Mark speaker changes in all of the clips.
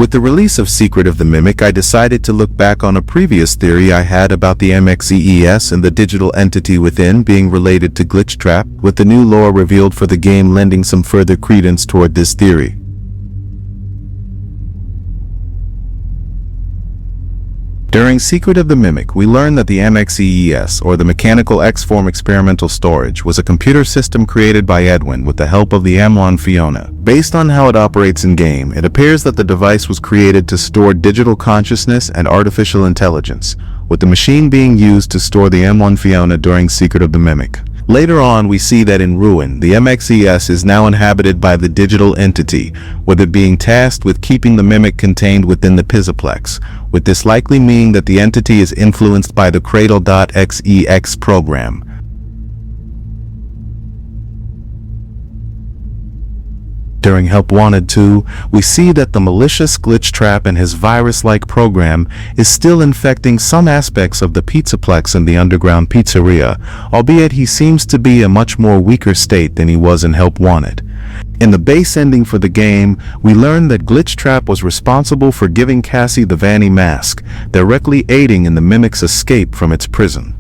Speaker 1: With the release of Secret of the Mimic, I decided to look back on a previous theory I had about the MXES and the digital entity within being related to Glitchtrap, with the new lore revealed for the game lending some further credence toward this theory. During Secret of the Mimic, we learned that the MXES, or the Mechanical X-Form Experimental Storage, was a computer system created by Edwin with the help of the M1 Fiona. Based on how it operates in-game, it appears that the device was created to store digital consciousness and artificial intelligence, with the machine being used to store the M1 Fiona during Secret of the Mimic. Later on, we see that in Ruin, the MXES is now inhabited by the digital entity, with it being tasked with keeping the Mimic contained within the Pizzaplex, with this likely meaning that the entity is influenced by the Cradle.xex program. During Help Wanted 2, we see that the malicious Glitchtrap and his virus-like program is still infecting some aspects of the Pizzaplex and the underground pizzeria, albeit he seems to be a much more weaker state than he was in Help Wanted. In the base ending for the game, we learn that Glitchtrap was responsible for giving Cassie the Vanny mask, directly aiding in the Mimic's escape from its prison.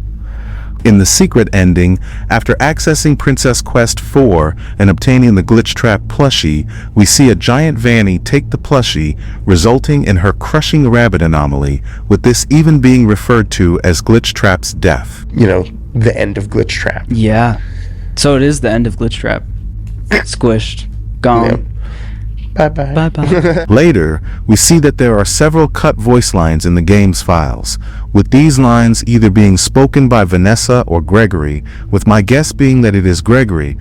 Speaker 1: In the secret ending, after accessing Princess Quest 4 and obtaining the Glitchtrap plushie, we see a giant Vanny take the plushie, resulting in her crushing rabbit anomaly, with this even being referred to as Glitchtrap's death.
Speaker 2: You know, the end of Glitchtrap.
Speaker 3: Yeah. So it is the end of Glitchtrap. Squished. Gone.
Speaker 2: Yep. Bye-bye.
Speaker 3: Bye-bye.
Speaker 1: Later, we see that there are several cut voice lines in the game's files, with these lines either being spoken by Vanessa or Gregory, with my guess being that it is Gregory,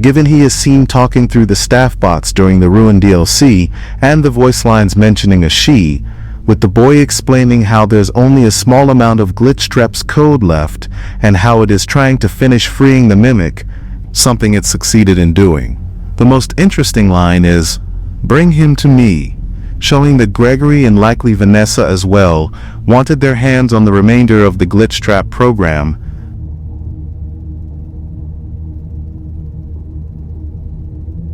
Speaker 1: given he is seen talking through the staff bots during the Ruin DLC, and the voice lines mentioning a she, with the boy explaining how there's only a small amount of Glitchtrap's code left, and how it is trying to finish freeing the Mimic, something it succeeded in doing. The most interesting line is, "Bring him to me," showing that Gregory and likely Vanessa as well wanted their hands on the remainder of the Glitchtrap program.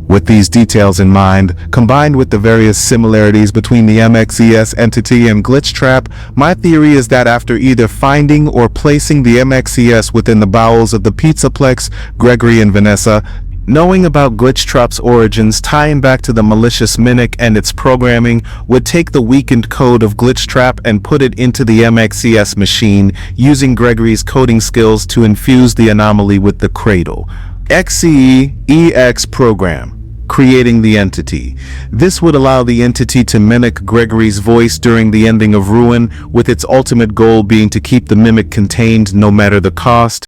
Speaker 1: With these details in mind, combined with the various similarities between the MXES entity and Glitchtrap, my theory is that after either finding or placing the MXES within the bowels of the Pizzaplex, Gregory and Vanessa, knowing about Glitchtrap's origins tying back to the malicious Mimic and its programming, would take the weakened code of Glitchtrap and put it into the MXES machine, using Gregory's coding skills to infuse the anomaly with the Cradle XCEX program, creating the entity. This would allow the entity to mimic Gregory's voice during the ending of Ruin, with its ultimate goal being to keep the Mimic contained no matter the cost.